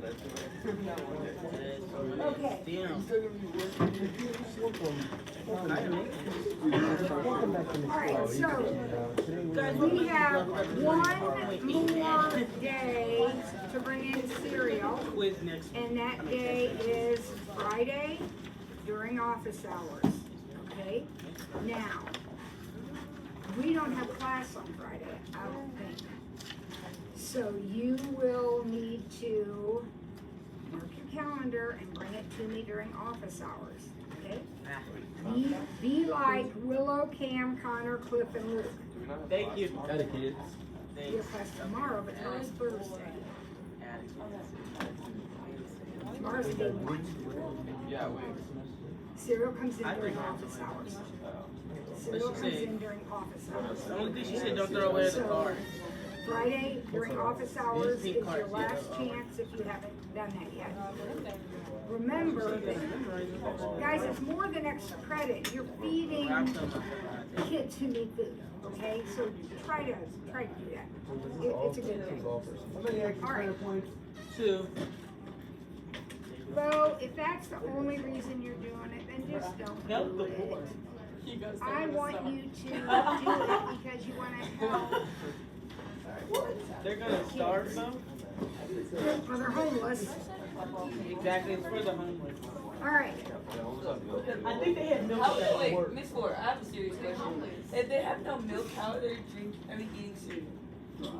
Okay. Alright, so we have one more day to bring in cereal, and that day is Friday during office hours, okay? Now, we don't have class on Friday, I don't think. So you will need to mark your calendar and bring it to me during office hours, okay? Be like Willow, Cam, Connor, Cliff, and Luke. Thank you. We have class tomorrow, but tomorrow's Thursday. Tomorrow's day one. Cereal comes in during office hours. Cereal comes in during office hours. The only thing she said, don't throw away the card. Friday during office hours is your last chance if you haven't done that yet. Remember that, guys, it's more than extra credit. You're feeding kids who need food, okay? So try to do that. It's a good thing. All right. 2. Well, if that's the only reason you're doing it, then just don't do it. I want you to do it because you want to help. They're gonna starve though? Well, they're homeless. Exactly, it's for the homeless. Alright. I think they had milk. Wait, Miss Ford, I have a serious question. If they have no milk, how are they eating cereal?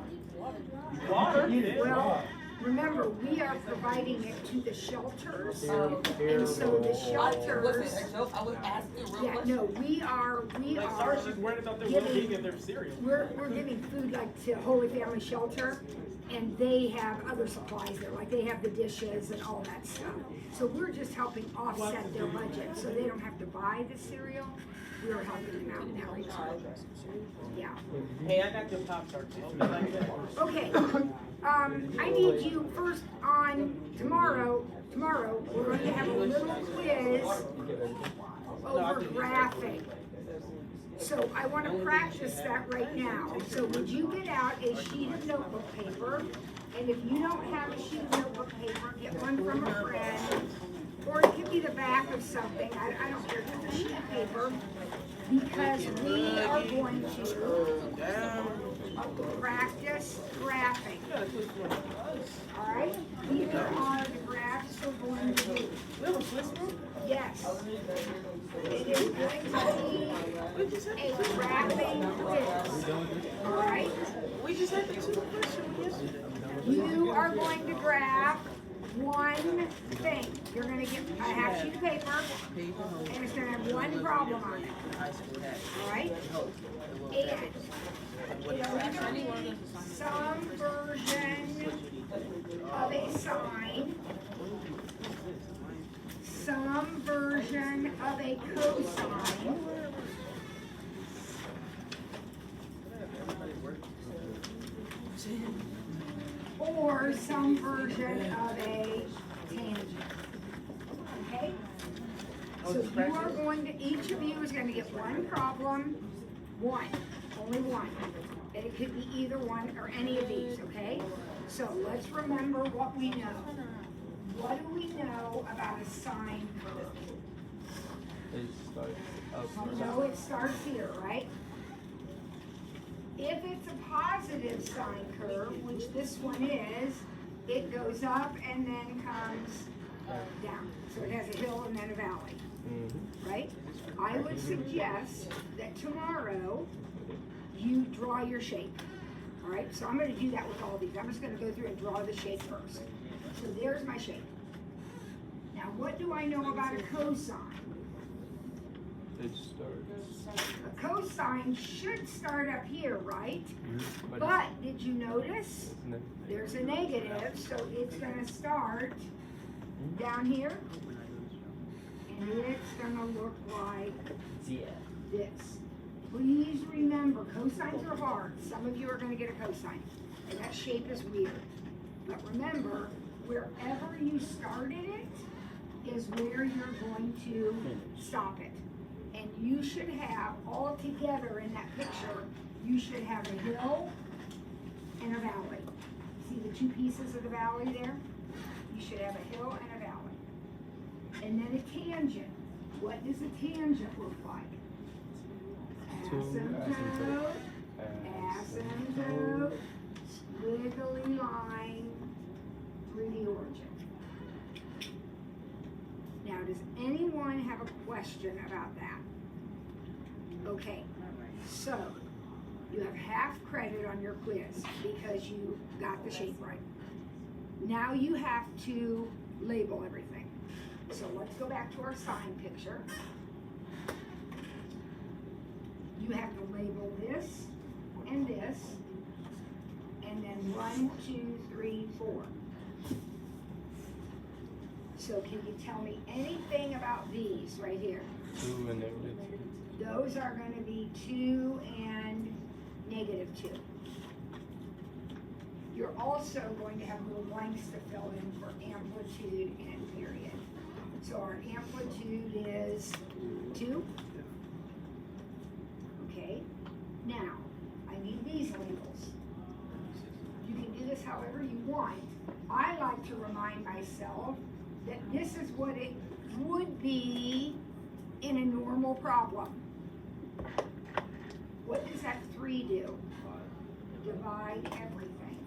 Water? Well, remember, we are providing it to the shelters, and so the shelters. I was asking real Yeah, question. no, we are She's worried about their well-being and their cereal. we're giving food like to Holy Family Shelter, and they have other supplies there, like they have the dishes and all that stuff. So we're just helping offset their budget, so they don't have to buy the cereal. We're helping them out in that regard. Yeah. Hey, I got your Pop-Tarts. Okay, I need you first on tomorrow, we're going to have a little quiz over graphing. So I want to practice that right now. So would you get out a sheet of notebook paper? And if you don't have a sheet of notebook paper, get one from a friend. Or it could be the back of something, I don't care, just a sheet of paper. Because we are going to practice graphing. Alright? Here are the graphs we're going to do. Yes. It is going to be a graphing quiz. Alright? We just had the 2 questions yesterday. You are going to graph one thing. You're going to get a half sheet of paper, and it's going to have one problem on it. Alright? And it'll either be some version of a sign, some version of a cosine, or some version of a tangent. Okay? So you are going to, each of you is going to get one problem, only one. And it could be either one or any of these, okay? So let's remember what we know. What do we know about a sine curve? You know it starts here, right? If it's a positive sine curve, which this one is, it goes up and then comes down. So it has a hill and then a valley, right? I would suggest that tomorrow you draw your shape. All right, so I'm going to do that with all these. I'm just going to go through and draw the shape first. So there's my shape. Now, what do I know about a cosine? A cosine should start up here, right? But did you notice? There's a negative, so it's going to start down here. And it's going to look like this. Please remember, cosines are hard. Some of you are going to get a cosine. And that shape is weird. But remember, wherever you started it is where you're going to stop it. And you should have, all together in that picture, you should have a hill and a valley. see the two pieces of the valley there? You should have a hill and a valley. And then a tangent. What does a tangent look like? Asymptote, asymptote, squiggly line through the origin. Now, does anyone have a question about that? Okay, so you have half credit on your quiz because you got the shape right. Now you have to label everything. So let's go back to our sign picture. You have to label this, and then 1, 2, 3, 4. So can you tell me anything about these right here? 2 and negative 2. Those are going to be 2 and negative 2. You're also going to have little blanks to fill in for amplitude and period. So our amplitude is 2. Okay. Now, I need these labels. You can do this however you want. I like to remind myself that this is what it would be in a normal problem. What does that 3 do? Divide everything.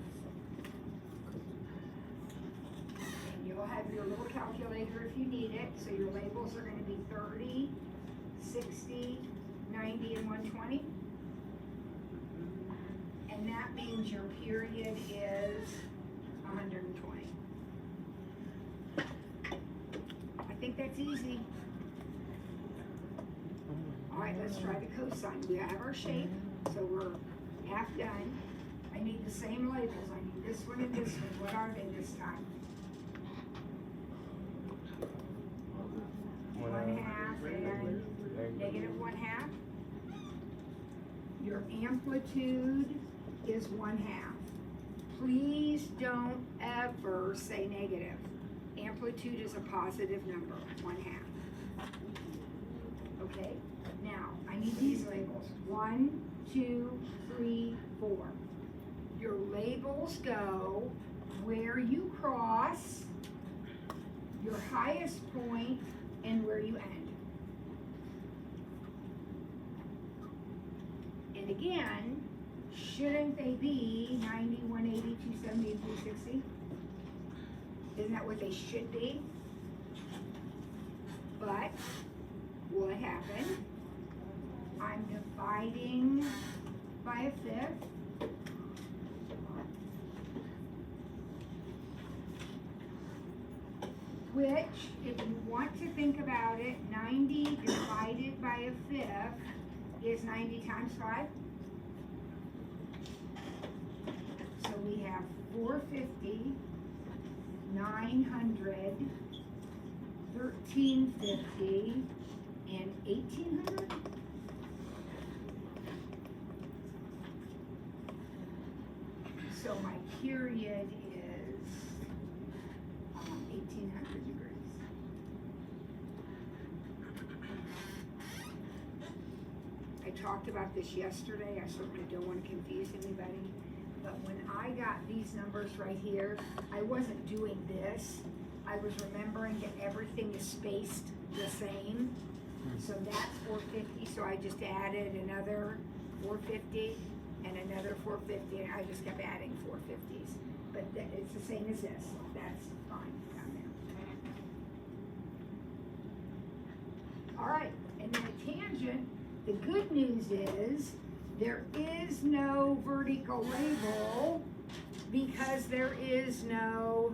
And you'll have your little calculator if you need it. So your labels are going to be 30, 60, 90, and 120. And that means your period is 120. I think that's easy. All right, let's try the cosine. We have our shape, so we're half done. I need the same labels. I need this one and this one. What are they this time? 1/2 and negative 1/2. Your amplitude is 1/2. Please don't ever say negative. Amplitude is a positive number, 1/2. Okay, now I need these labels. 1, 2, 3, 4. Your labels go where you cross, your highest point, and where you end. And again, shouldn't they be 90, 180, 270, and 360? Isn't that what they should be? But what happened? I'm dividing by 1/5. Which, if you want to think about it, 90 divided by 1/5 is 90 times 5. So we have 450, 900, 1350, and 1800. So my period is 1800 degrees. I talked about this yesterday. I certainly don't want to confuse anybody. But when I got these numbers right here, I wasn't doing this. I was remembering that everything is spaced the same. So that's 450, so I just added another 450 and another 450, and I just kept adding 450s. But it's the same as this. That's fine down there. All right, and then a tangent, the good news is there is no vertical label because there is no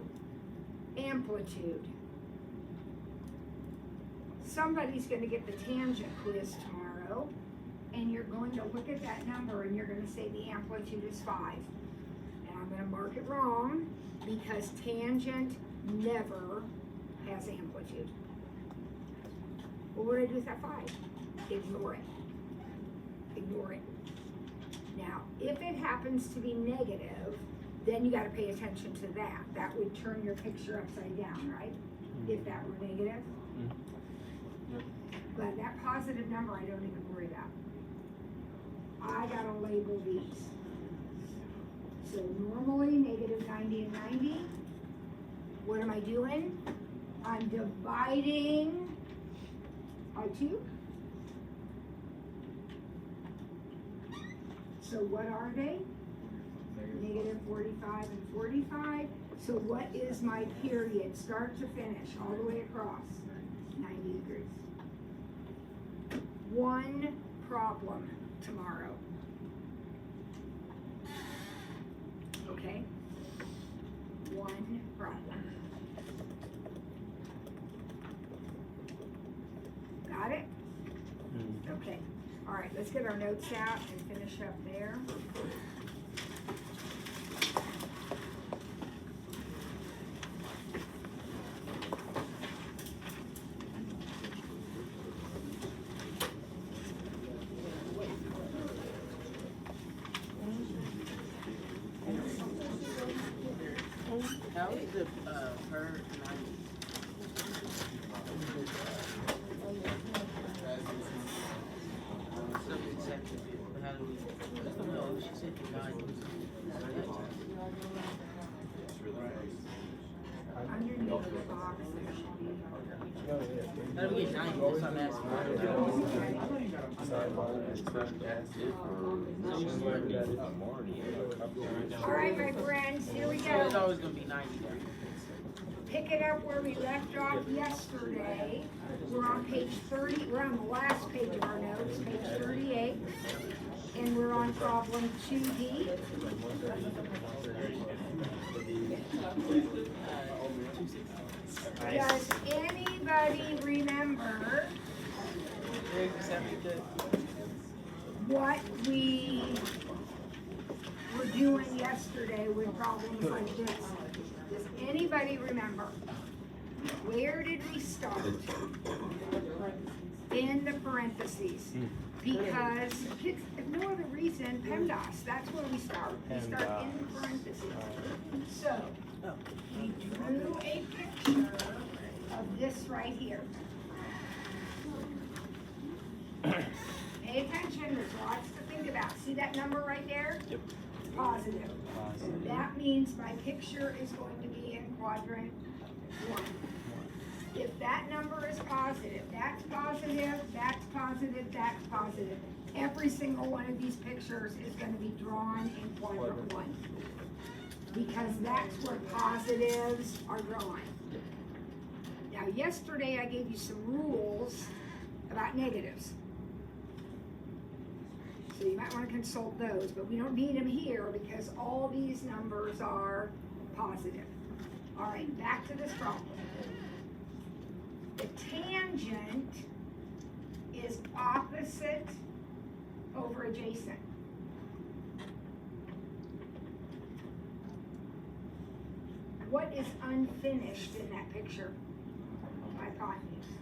amplitude. Somebody's going to get the tangent quiz tomorrow, and you're going to look at that number and you're going to say the amplitude is 5. And I'm going to mark it wrong because tangent never has amplitude. What would I do with that 5? Ignore it. Ignore it. Now, if it happens to be negative, then you got to pay attention to that. That would turn your picture upside down, right? If that were negative. But that positive number, I don't even worry about. I got to label these. So normally negative 90 and 90. What am I doing? I'm dividing by 2. So what are they? Negative 45 and 45. So what is my period, start to finish, all the way across? 90 degrees. One problem tomorrow. Okay? One problem. Got it? Okay. All right, let's get our notes out and finish up there. How is the per 90? How do we? No, she said the 90. Underneath the box, there should be. How do we get 90? That's what I'm asking. All right, my friends, here we It's go. always going to be 90 there. Pick it up where we left off yesterday. We're on page 30, we're on the last page of our notes, page 38. And we're on problem 2D. Does anybody remember what we were doing yesterday with problems like this? Does anybody remember? Where did we start? In the parentheses. Because, if no other reason, PEMDAS, that's where we start. We start in the parentheses. So, we drew a picture of this right here. Pay attention, there's lots to think about. See that number right there? Yep. Positive. That means my picture is going to be in quadrant 1. If that number is positive, that's positive, that's positive, that's positive. Every single one of these pictures is going to be drawn in quadrant 1. Because that's where positives are drawn. Now, yesterday I gave you some rules about negatives. So you might want to consult those, but we don't need them here because all these numbers are positive. All right, back to this problem. The tangent is opposite over adjacent. What is unfinished in that picture? Hypotenuse.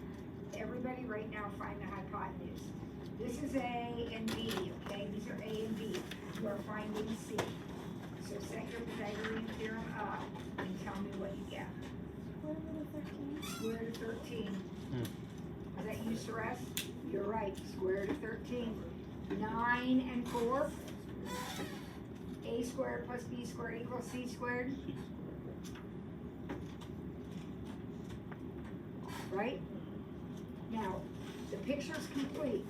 Everybody right now find the hypotenuse. This is A and B, okay? These are A and B. You are finding C. So set your Pythagorean theorem up and tell me what you get. Square root of 13. Is that you, Suresh? You're right. Square root of 13. 9 and 4. A squared plus B squared equals C squared. Right? Now, the picture's complete.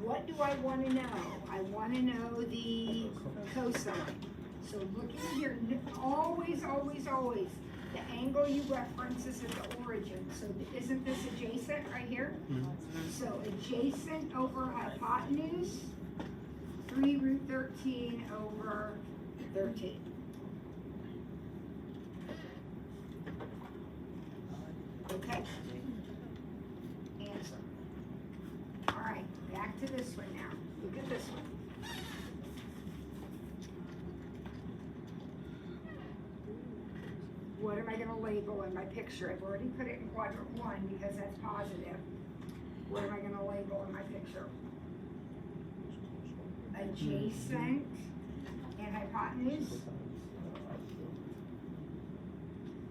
What do I want to know? I want to know the cosine. So looking here, always, always, always, the angle you reference is at the origin. So isn't this adjacent right here? So adjacent over hypotenuse, 3 root 13 over 13. Okay. Answer. All right, back to this one now. Look at this one. What am I going to label in my picture? I've already put it in quadrant 1 because that's positive. What am I going to label in my picture? Adjacent and hypotenuse.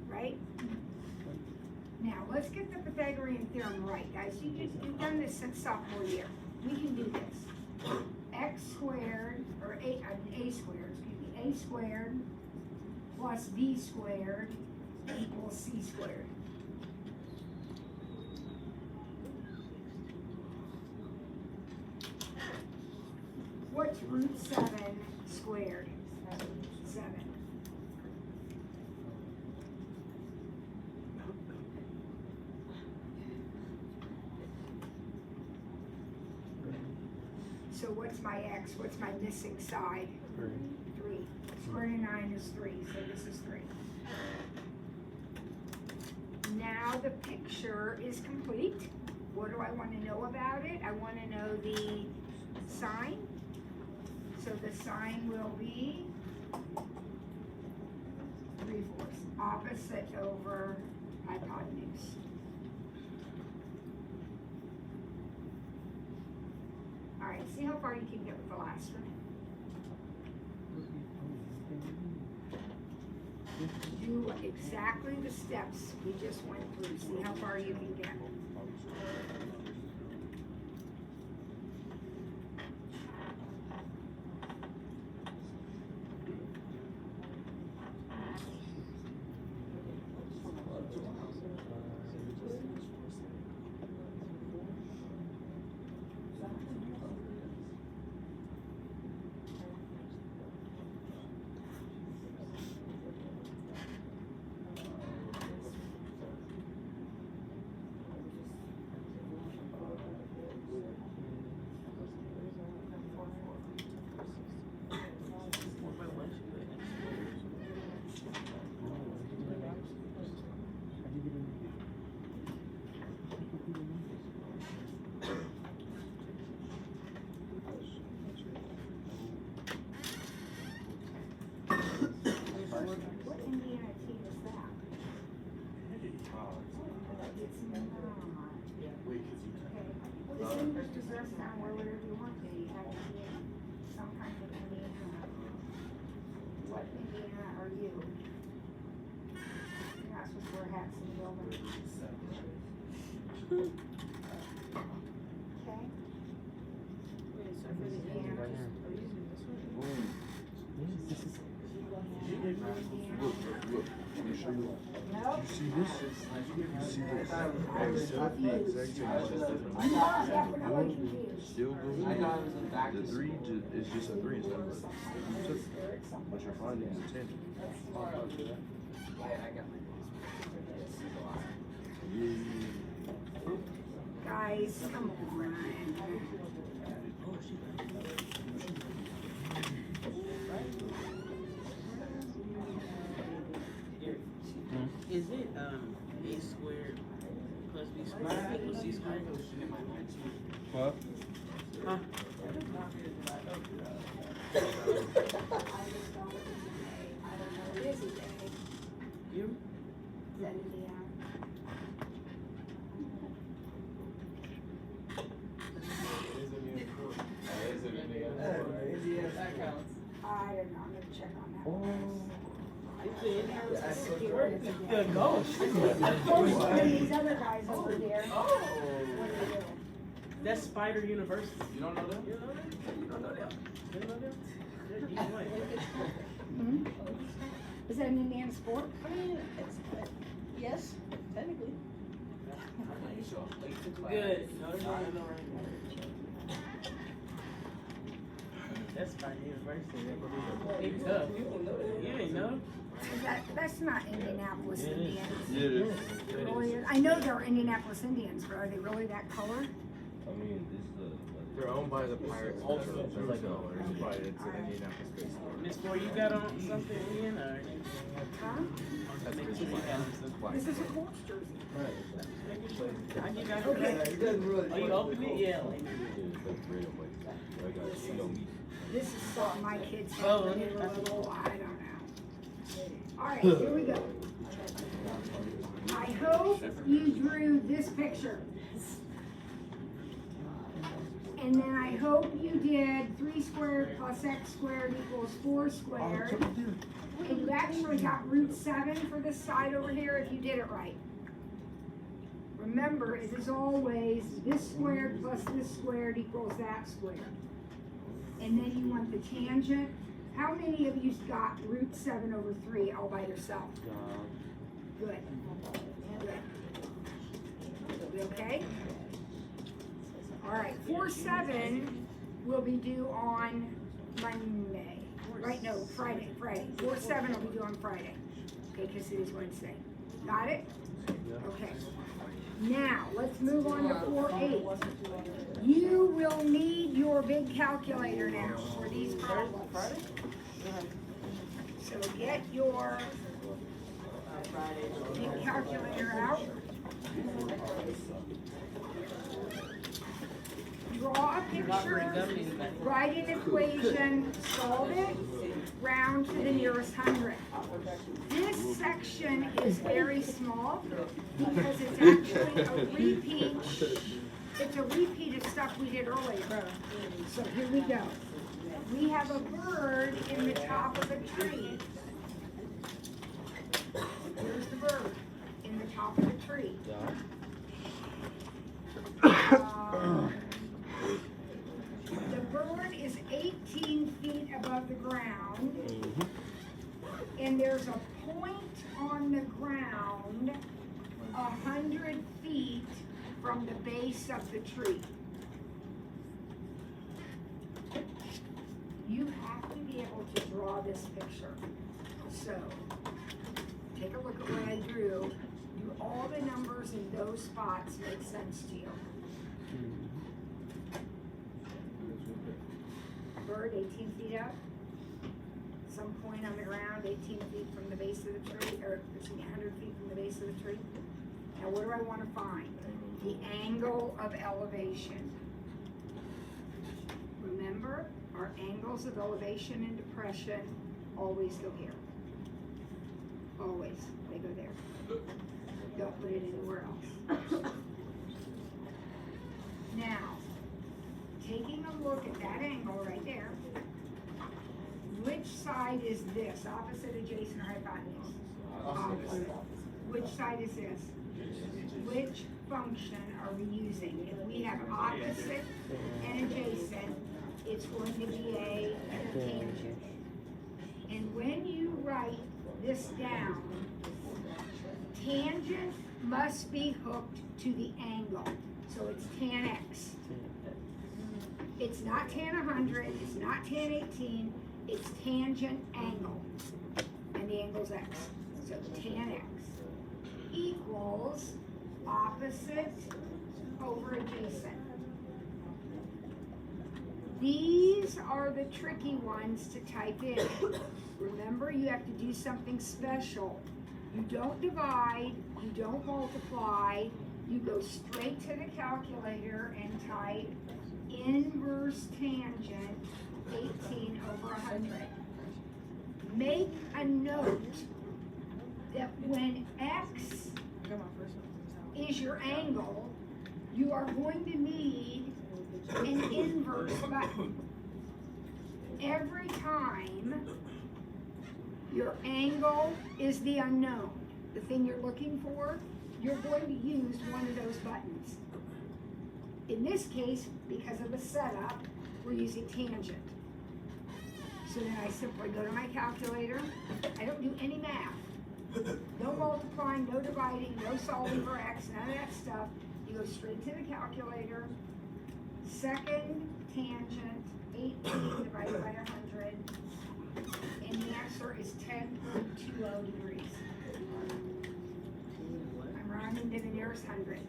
Right? Now, let's get the Pythagorean theorem right, guys. You've done this since sophomore year. We can do this. X squared, or A squared, excuse me, a squared plus b squared equals c squared. What's root 7 squared? 7. So what's my x? What's my missing side? 3. Square root of 9 is 3, so this is 3. Now the picture is complete. What do I want to know about it? I want to know the sign. So the sign will be 3/4, opposite over hypotenuse. All right, see how far you can get with the last one. Do exactly the steps we just went through. See how far you can get. What Indiana team is that? It's not. Okay. This is dress down where whatever you want to. You have to be in some kind of Indiana. What Indiana are you? You're not supposed to wear hats in the building. Okay. Look, let me show you. Nope. You see this? You see this? It's set up the exact same way. I'm definitely confused. Still goes in. The 3 is just a 3 instead of a 2. But you're finding the tangent. Guys, come on. Is it a squared plus b squared equals c squared? What? Huh? Busy day. You? Is that Indiana? I don't know, I'm gonna check on that one. Good gosh. One of these other guys over there. What do you do? That's Spider University. You don't know that? You know that? You don't know that? You don't know that? They're D1. Hmm? Is that an Indiana sport? I mean, yes, technically. Good. No, no, no, that's Spider University. Big tough. You ain't know. That's not Indianapolis Indians. Yeah, it is. It really is. I know they're Indianapolis Indians, but are they really that color? I mean, this is They're owned by the Pirates. They're like a Pirates in Indianapolis based. Miss Four, you got on something in or? Huh? This is a Colts jersey. I give out Okay. Oh, you open it? Yeah. This is something my kids have Oh, when they were little. I don't know. All right, here we go. I hope you drew this picture. And then I hope you did 3 squared plus x squared equals 4 squared. And you actually got root 7 for this side over here if you did it right. Remember, it is always this squared plus this squared equals that squared. And then you want the tangent How many of you got root 7/3 all by yourself? Good. Good. We okay? All right, 4/7 will be due on Monday. Right, no, Friday. 4/7 will be due on Friday. Okay, because it is Wednesday. Got it? Okay. Now, let's move on to 4/8. You will need your big calculator now for these problems. So get your big calculator out. Draw a picture, write an equation, solve it, round to the nearest hundred. This section is very small because it's actually a repeat. It's a repeat of stuff we did earlier. So here we go. We have a bird in the top of a tree. Here's the bird in the top of the tree. The bird is 18 feet above the ground, and there's a point on the ground 100 feet from the base of the tree. You have to be able to draw this picture. So, take a look at what I drew. Do all the numbers in those spots make sense to you? Bird 18 feet up. Some point on the ground 18 feet from the base of the tree, or excuse me, 100 feet from the base of the tree. Now what do I want to find? The angle of elevation. Remember, our angles of elevation and depression always go here. Always, they go there. Don't put it anywhere else. Now, taking a look at that angle right there, which side is this? Opposite, adjacent, or hypotenuse? Opposite. Which side is this? Which function are we using? If we have opposite and adjacent, it's going to be a tangent. And when you write this down, tangent must be hooked to the angle. So it's tan x. It's not tan 100, it's not tan 18, it's tangent angle. And the angle's x. So tan x equals opposite over adjacent. These are the tricky ones to type in. Remember, you have to do something special. You don't divide, you don't multiply, you go straight to the calculator and type inverse tangent 18 over 100. Make a note that when x is your angle, you are going to need an inverse button. Every time your angle is the unknown, the thing you're looking for, you're going to use one of those buttons. In this case, because of the setup, we're using tangent. So then I simply go to my calculator. I don't do any math. No multiplying, no dividing, no solving for x, none of that stuff. You go straight to the calculator. Second tangent, 18 divided by 100. And the answer is 10.20 degrees. I'm rounding to the nearest 100.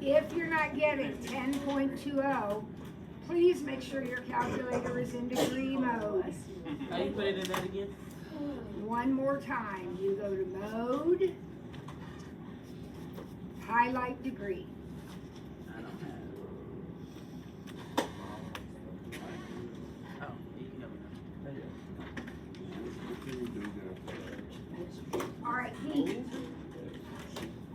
If you're not getting 10.20, please make sure your calculator is in degree mode. How you put it in that again? One more time. You go to mode, highlight degree. I don't have. Oh, you can help me. All right, Pete.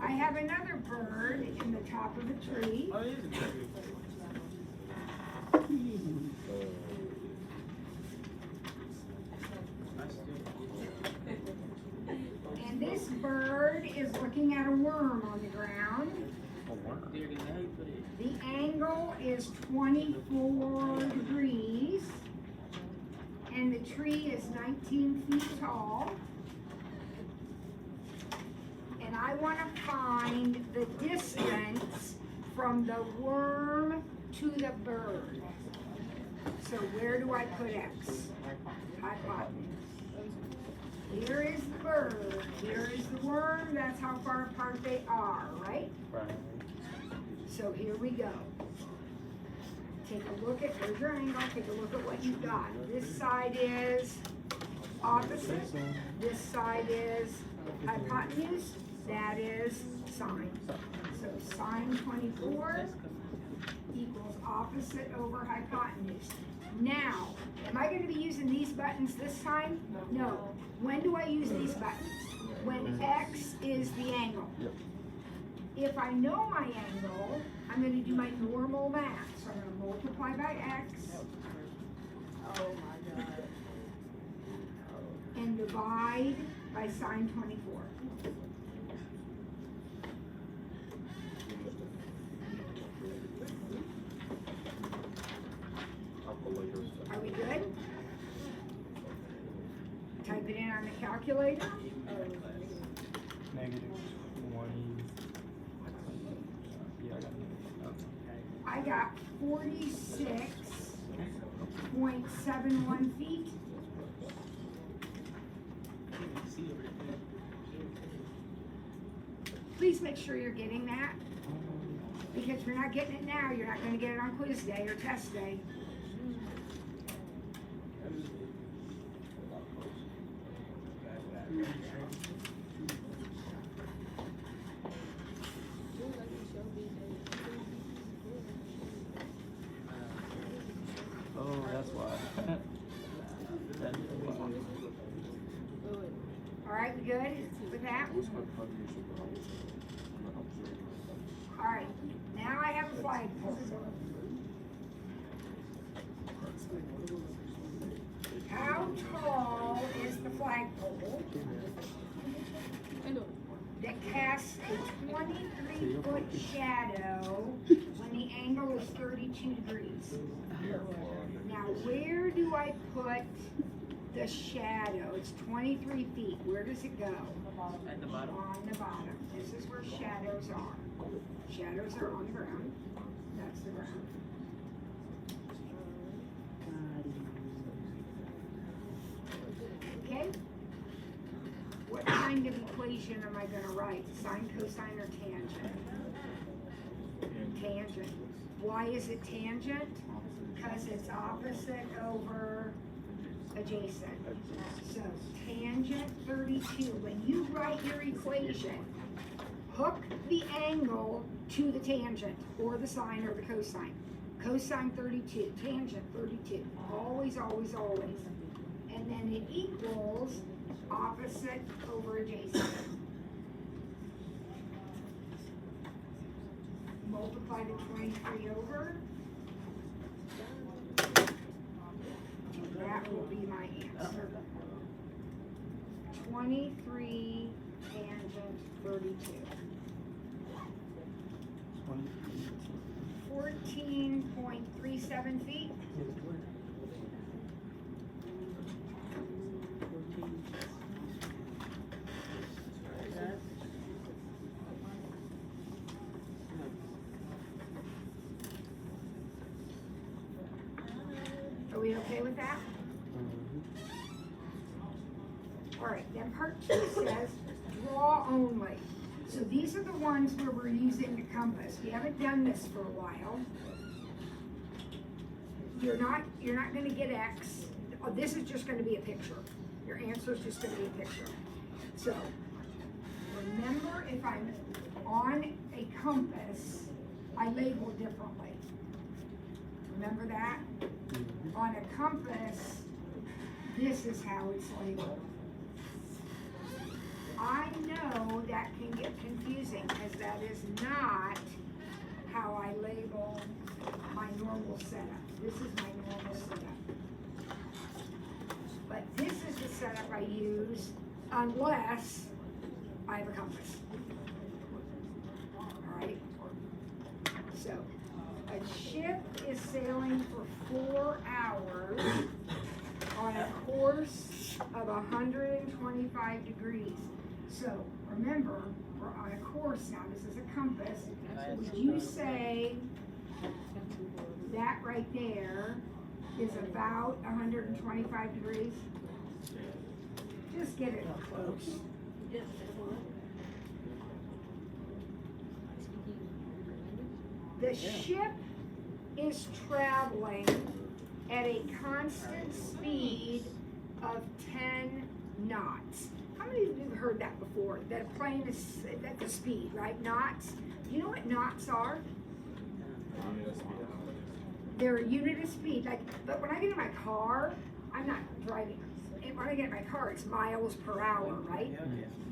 I have another bird in the top of a tree. Oh, it is a tree. And this bird is looking at a worm on the ground. Derek, is that how you put it? The angle is 24 degrees, and the tree is 19 feet tall. And I want to find the distance from the worm to the bird. So where do I put X? Hypotenuse. Here is the bird, here is the worm, that's how far apart they are, right? Right. So here we go. Take a look at, there's your angle, take a look at what you've got. This side is opposite, this side is hypotenuse, that is sine. So sine 24 equals opposite over hypotenuse. Now, am I going to be using these buttons this time? No. When do I use these buttons? When X is the angle. If I know my angle, I'm going to do my normal math. So I'm going to multiply by X. Oh my God. And divide by sine 24. Are we good? Type it in on the calculator. -20. Yeah, I got 46.71 feet. Please make sure you're getting that. Because if you're not getting it now, you're not going to get it on quiz day or test day. Oh, that's why. All right, we good with that? All right, now I have a flagpole. How tall is the flagpole that casts a 23-foot shadow when the angle is 32 degrees? Now, where do I put the shadow? It's 23 feet. Where does it go? At the bottom. On the bottom. This is where shadows are. Shadows are on the ground. That's the ground. Okay? What kind of equation am I going to write? Sine, cosine, or tangent? Tangent. Why is it tangent? Because it's opposite over adjacent. So tangent 32. When you write your equation, hook the angle to the tangent or the sine or the cosine. Cosine 32, tangent 32. Always, always, always. And then it equals opposite over adjacent. Multiply the 23 over. That will be my answer. 23 tangent 32. 14.37 feet. Are we okay with that? All right, then part 2 says draw only. So these are the ones where we're using the compass. We haven't done this for a while. You're not going to get X. Oh, this is just going to be a picture. Your answer is just going to be a picture. So remember, if I'm on a compass, I label differently. Remember that? On a compass, this is how it's labeled. I know that can get confusing because that is not how I label my normal setup. This is my normal setup. But this is the setup I use unless I have a compass. All right? on a course of 125 degrees. So remember, we're on a course now. This is a compass. So would you say that right there is about 125 degrees? Just get it close. The ship is traveling at a constant speed of 10 knots. How many of you have heard that before? That a plane is at the speed, right? Knots. Do you know what knots are? They're a unit of speed. Like, but when I get in my car, I'm not driving. And when I get in my car, it's miles per hour, right?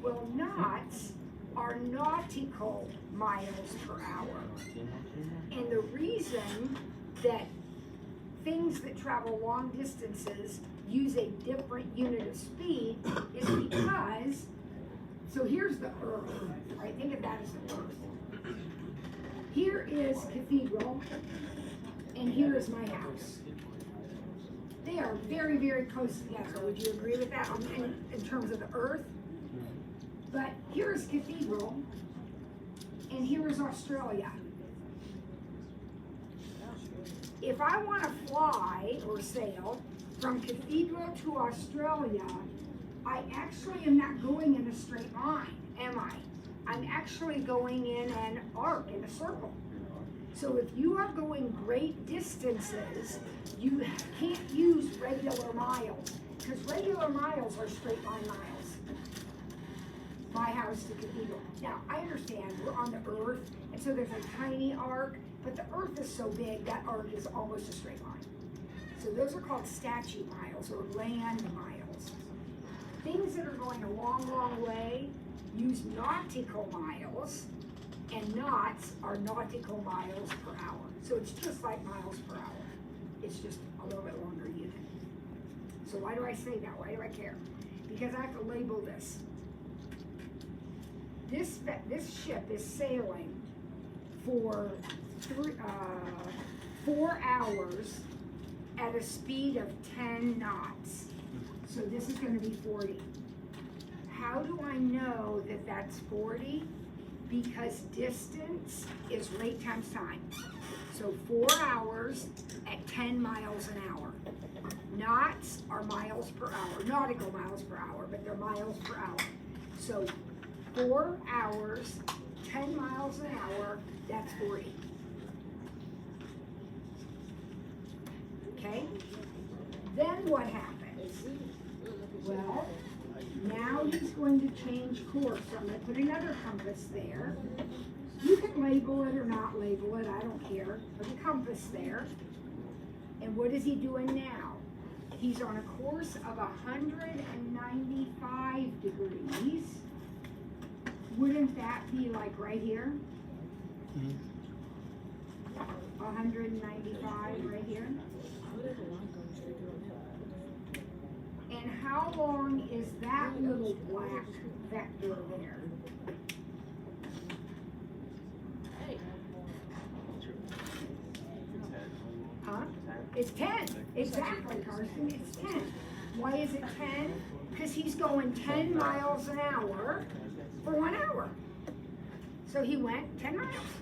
Well, knots are nautical miles per hour. And the reason that things that travel long distances use a different unit of speed is because, so here's the earth, right? Think of that as the earth. Here is cathedral, and here is my house. They are very, very close together. Would you agree with that in terms of the earth? But here is cathedral, and here is Australia. If I want to fly or sail from cathedral to Australia, I actually am not going in a straight line, am I? I'm actually going in an arc, in a circle. So if you are going great distances, you can't use regular miles, because regular miles are straight line miles. My house to cathedral. Now, I understand we're on the earth, and so there's a tiny arc, but the earth is so big, that arc is almost a straight line. So those are called statute miles or land miles. Things that are going a long, long way use nautical miles, and knots are nautical miles per hour. So it's just like miles per hour. It's just a little bit longer unit. So why do I say that? Why do I care? Because I have to label this. This ship is sailing for 4 hours at a speed of 10 knots. So this is going to be 40. How do I know that that's 40? Because distance is rate times time. So 4 hours at 10 miles an hour. Knots are miles per hour, nautical miles per hour, but they're miles per hour. So 4 hours, 10 miles an hour, that's 40. Okay? Then what happens? Well, now he's going to change course. So I'm going to put another compass there. You can label it or not label it, I don't care. Put a compass there. And what is he doing now? He's on a course of 195 degrees. Wouldn't that be like right here? 195 right here. And how long is that little black vector there? Huh? It's 10. Exactly, Carson. It's 10. Why is it 10? Because he's going 10 miles an hour for 1 hour. So he went 10 miles.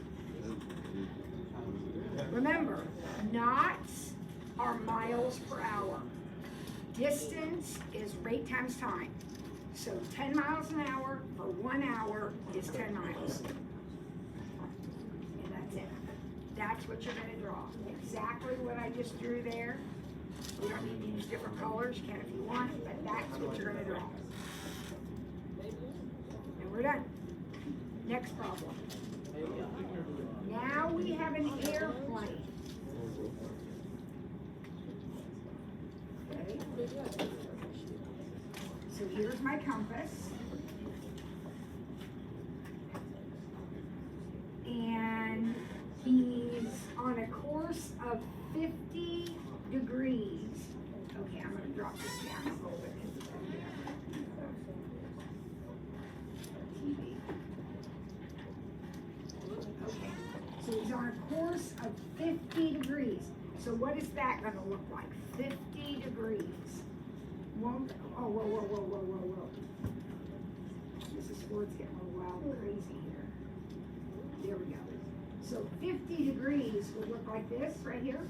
Remember, knots are miles per hour. Distance is rate times time. So 10 miles an hour for 1 hour is 10 miles. And that's it. That's what you're going to draw. Exactly what I just drew there. You don't need to use different colors. You can if you want, but that's what you're going to draw. And we're done. Next problem. Now we have an airplane. Okay. So here's my compass. And he's on a course of 50 degrees. Okay, I'm going to drop this down a little bit. Okay, so he's on a course of 50 degrees. So what is that going to look like? 50 whoa. This is where it's getting a little wild and crazy here. There we go. So 50 degrees would look like this right here.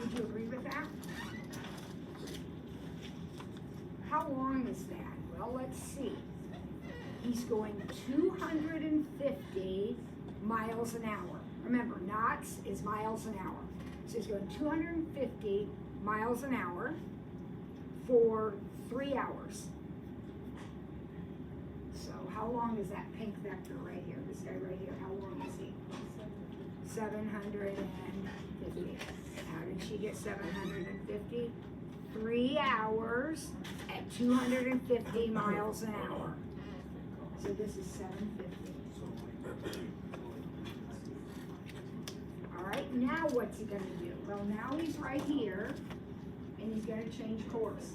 Would you agree with that? How long is that? Well, let's see. He's going 250 miles an hour. Remember, knots is miles an hour. So he's going 250 miles an hour for 3 hours. So how long is that pink vector right here? This guy right here, how long is he? 750. How did she get 750? 3 hours at 250 miles an hour. So this is 750. All right, now what's he gonna do? Well, now he's right here, and he's gonna change course.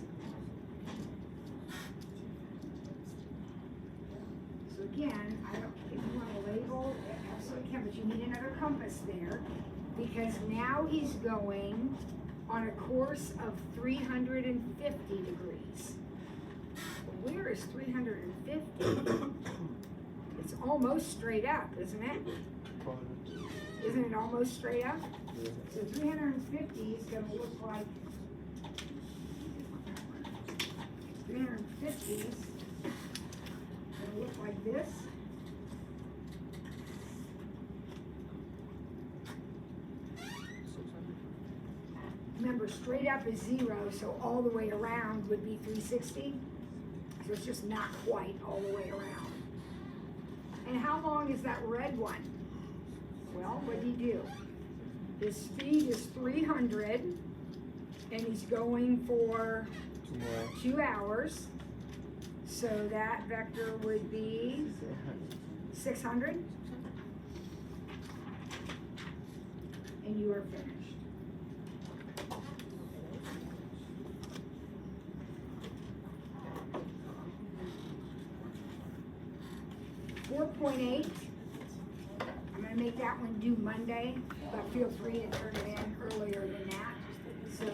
So again, I don't, if you wanna label, it absolutely can, but you need another compass there, because now he's going on a course of 350 degrees. Well, where is 350? It's almost straight up, isn't it? Isn't it almost straight up? So 350 is gonna look like 350 is gonna look like this. Remember, straight up is 0, so all the way around would be 360. So it's just not quite all the way around. And how long is that red one? Well, what did he do? His speed is 300, and he's going for 2 hours. So that vector would be 600. And you are finished. 4.8. I'm gonna make that one due Monday, but feel free to turn it in earlier than that. So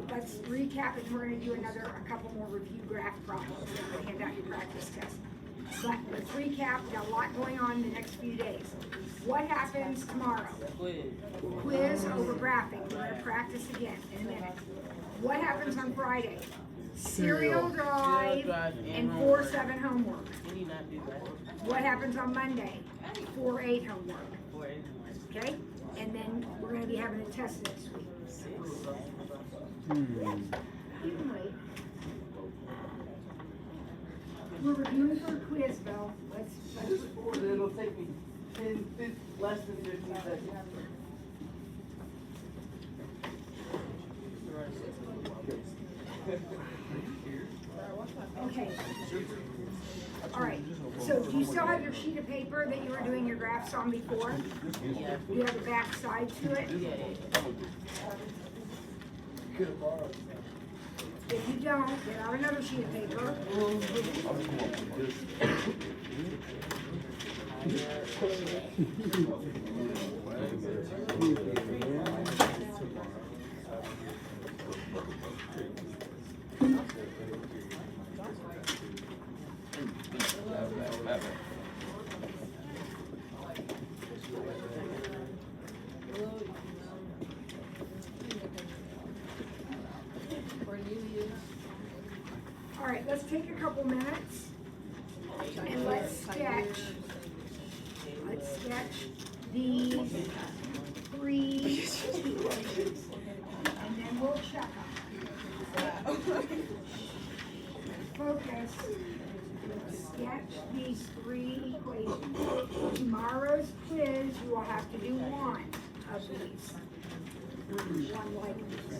let's recap, and we're gonna do a couple more review graph problems. I'm gonna hand out your practice test. But let's recap, we got a lot going on in the next few days. What happens tomorrow? Quiz over graphing. We're gonna practice again in a minute. What happens on Friday? Serial drive and 4-7 homework. What happens on Monday? 4-8 homework. Okay? And then we're going to be having a test next week. You can wait. We're reviewing for a quiz, Bill. Let's It'll take me less than 15 seconds. Okay. All right. So do you still have your sheet of paper that you were doing your graphs on before? Yeah. Do you have the back side to it? If you don't, get out another sheet of paper. All right, let's take a couple minutes and let's sketch these 3 equations, and then we'll check them. Focus. Sketch these 3 equations. Tomorrow's quiz, you will have to do one of these. One like this.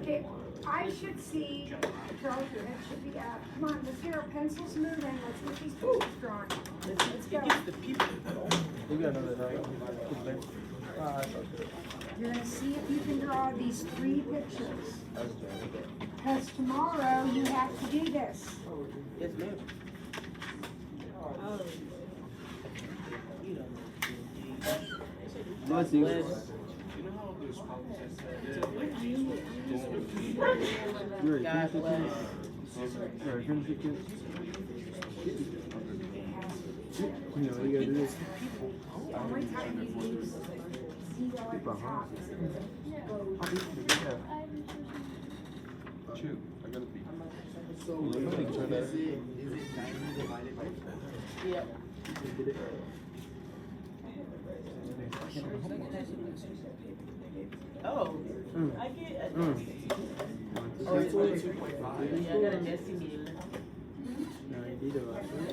Okay, I should see, Charles, your head should be up. Come on, let's get our pencils moving. Let's get these pictures drawn. Let's go. We got another night. You're gonna see if you can draw these 3 pictures. Because tomorrow you have to do this. Yes, ma'am. Bless you. You know how there's politics You're a God cancer bless. kid? You're a cancer kid? You know, you gotta do this. Only time you use 0 at the top. Yeah. Two. I gotta be. So, Let me try that. is it 90 divided by 4? Yep. Oh, I get. Mm. Oh, it's only 2.5. Yeah, I got a messy meal. No, you did it.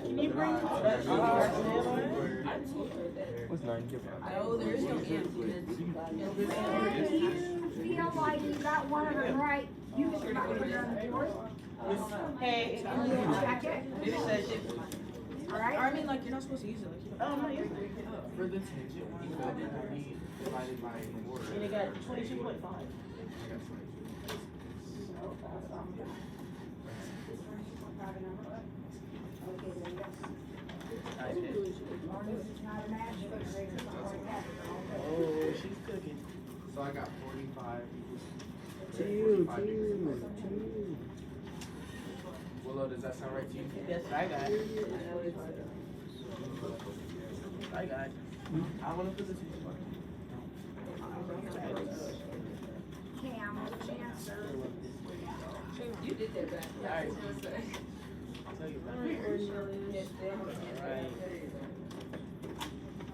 Can you bring that What's 9? Give No, there's no answer. If you feel like you got one of them right, you can put it on the board. Hey, And you check it. it says it. All right? I mean, like, you're not supposed to use it. Like, you Oh, no, you're right. For the tangent, you filled in 3 divided by 4. And it got 22.5. Oh, she's cooking. So I got 45 equals. Two. 45 equals 2. Willow, does that sound right to you? That's what I got. I got. I want to put this in. Cam, answer. You did that back. Alright. So, I'll tell you about Alright. it. Alright.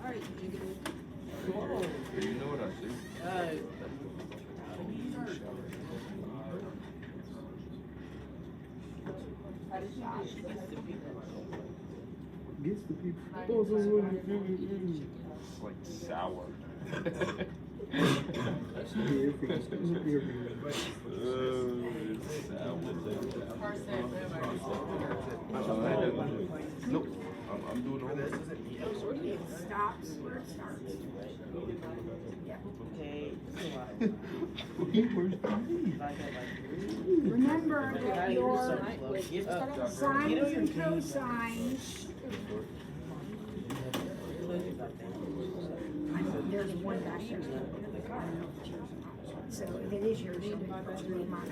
Alright, you can do it. Whoa. You know what I see? Gets the people. It's like sour. It's Nope. I'm doing all this. It stops where it starts. Okay. Remember that your sines and cosines, there's one back there. So if it is yours, you'll be able to read mine.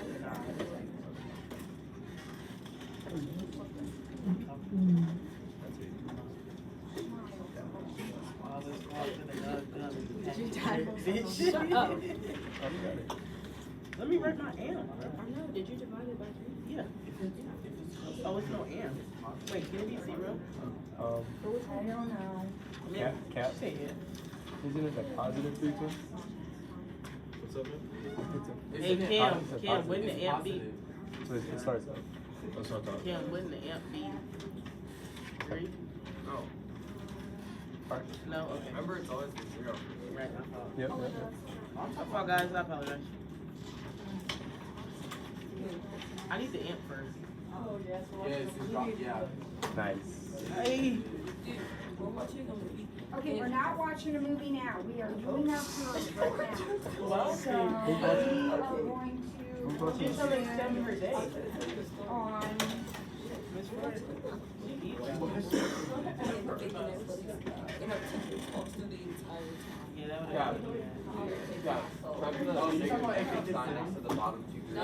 Shut up. Let me write my amp. I know. Did you divide it by 3? Yeah. Oh, it's no amp. Wait, can it be 0? I don't know. Cap. Say it. Isn't it a positive frequency? What's up, man? Hey, Cam, wouldn't the amp be? So it starts up. Let's not talk. Cam, wouldn't the amp be 3? No. No, okay. Remember, it's always 0. Right, my fault. Yep. My fault, guys. I apologize. I need the amp first. Yeah, it's just drop, yeah. Nice. Hey. We're watching a movie. Okay, we're not watching a movie now. We are doing our first right now. Well, So we are going to She's so like 7 per day. on Miss Ford. She eats. Yeah, that would have been. Yeah. Oh, you're talking about effective sign-ups to the bottom 2. No,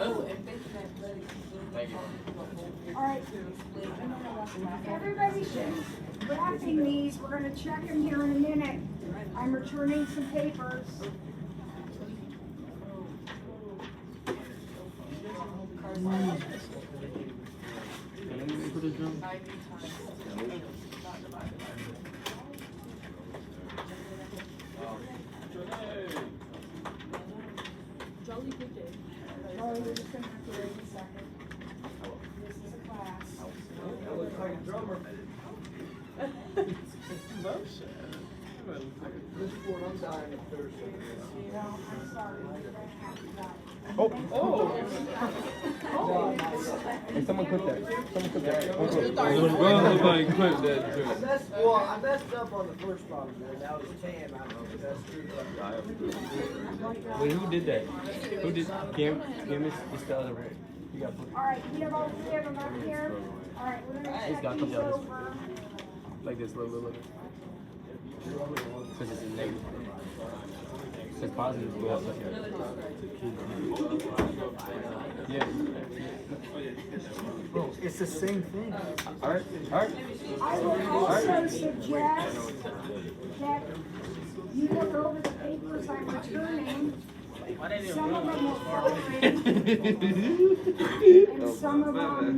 Thank you. All right, everybody should be wrapping these. We're gonna check them here in a minute. I'm returning some papers. For the drum. Jolly good day. Oh, you're just gonna have to wait a second. This is a class. Motion. This one, I'm dying of thirst. No, I'm sorry. Hey, someone clip that. Someone clip that. I messed up on the first bottle, man. That was 10. I screwed up. Wait, who did that? Who did? Cam is the other way. You got put. All right, we have all three of them up here. All right, we're gonna It's got check to these be honest. over. Like this, look. Because it's a negative. It's positive. Yeah. Bro, it's the same thing. Alright. I would also suggest that you look over the papers I'm returning. Some of them will fall in, and some of them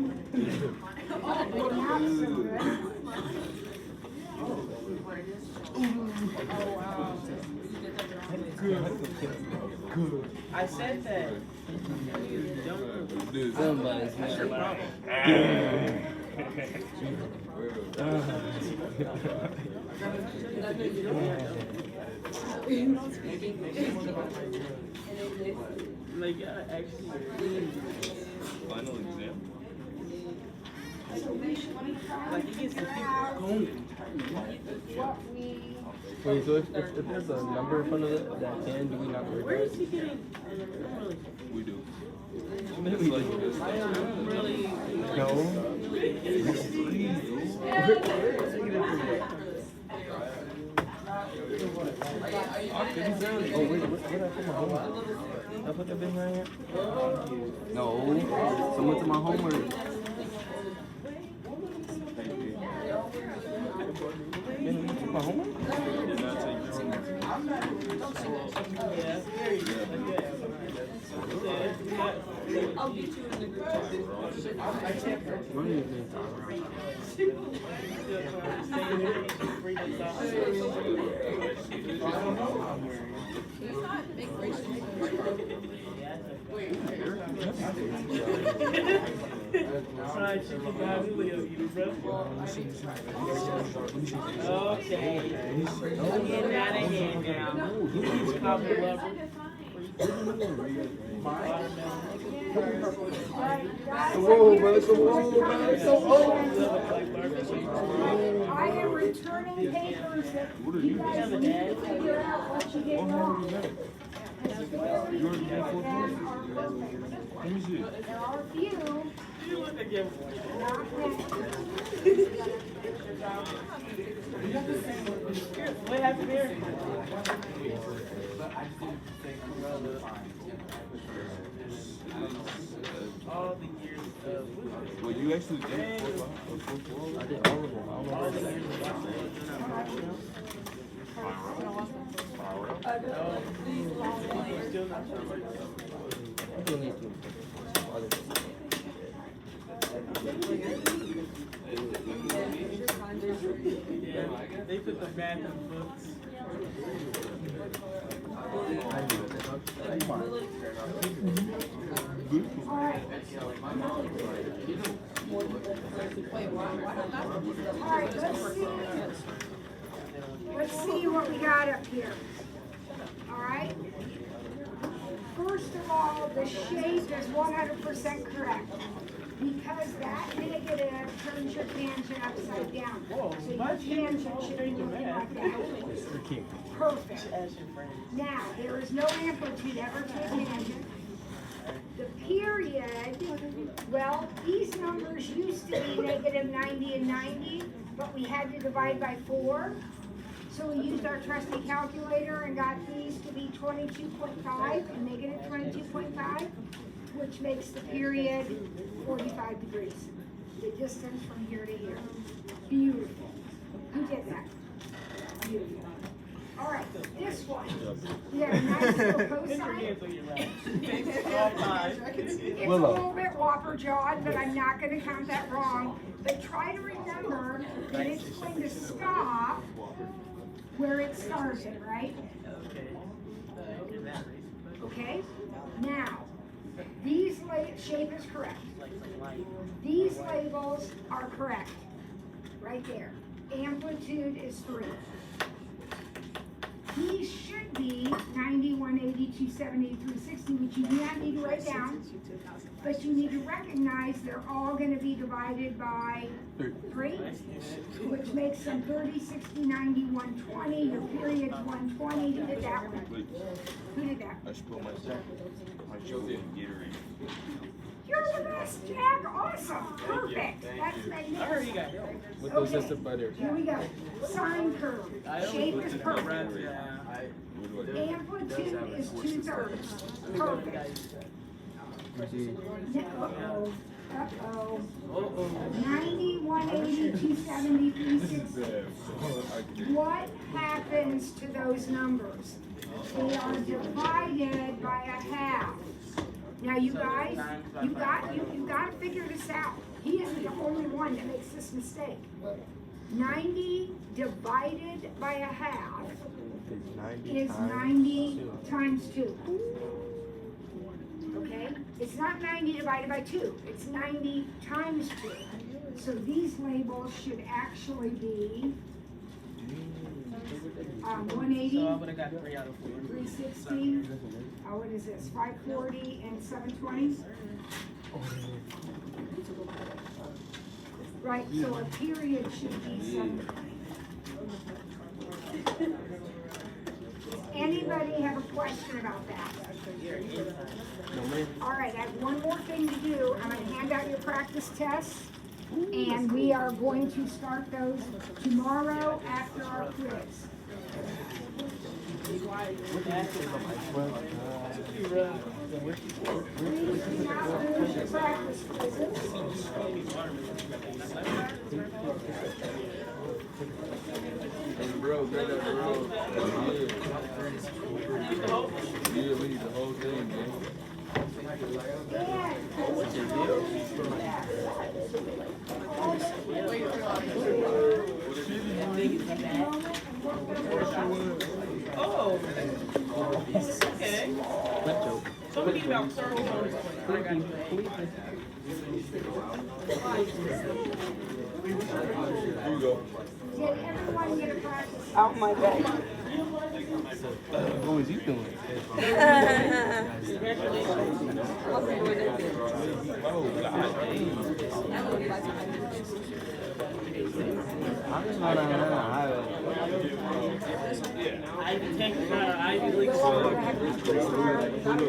were not so good. I said that. Don't. Somebody's That's your problem. Like, actually. Final exam. So we should be trying Like, to it gets the figure people out going. what we. Wait, so if there's a number in front of it, that 10, do we not Where regard? is he getting? We do. Maybe we do. I'm really. No. Oh, wait, where did I put my homework? Did I put that thing right here? No. Someone took my homework. Man, you took my homework? I'll get you in the group chat. What are you doing? Fried chicken ravioli, you bro. Okay. Get out of here now. He's probably lover. I am returning papers that you guys need to figure out what you did wrong. Let me see. There are a few. Not many. What happened here? All the years of. Well, you actually did 4 I did all of them. I don't know where they're Still not sure. I still need to. Yeah, they put the random books. Alright. Alright, let's see what we got up here. Alright? First of all, the shape is 100% correct. Because that negative turns your tangent upside down. So your tangent should be moving like that. Perfect. Now, there is no amplitude ever to a tangent. The period, well, these numbers used to be negative 90 and 90, but we had to divide by 4. So we used our trusty calculator and got these to be 22.5 and negative 22.5, which makes the period 45 degrees. The distance from here to here. Beautiful. Who did that? Beautiful. All right, this one. We have a nice little cosine. It's a little bit whopper jawed, but I'm not going to count that wrong. But try to remember that it's going to stop where it started, right? Okay? Now, these shape is correct. These labels are correct. Right there. Amplitude is 3. these should be 90, 180, 270, 360, which you do not need to write down. But you need to recognize they're all going to be divided by 3, which makes them 30, 60, 90, 120. Your period's 120. Who did that one? Who did that? I should put my show in Gatorade. You're the best, Jack. Awesome. Perfect. That's magnificent. With those Okay. just butter. Here we go. Sine curve. Shape is perfect. Amplitude is 2/3. Perfect. Uh-oh. Uh-oh. 90, 180, 270, 360. What happens to those numbers? They are divided by a half. Now you guys, you've got to figure this out. He isn't the only one that makes this mistake. 90 divided by a half is 90 times 2. Okay? It's not 90 divided by 2. It's 90 times 2. So these labels should actually be 180, So I would have got 3 out of 4. 360, what is this, 540 and 720? Right, so a period should be 720. Anybody have a question about that? All right, I have one more thing to do. I'm going to hand out your practice tests, and we are going to start those tomorrow after our quiz. Please do not lose your practice quizzes. Bro, grab that bro. Yeah, we need the whole thing, man. Oh, okay. So we need about 30 minutes. Here you go. Did everyone get a practice? Oh my God. What was you doing? Oh, God. I'm just not on Ivy Tech, Ivy League.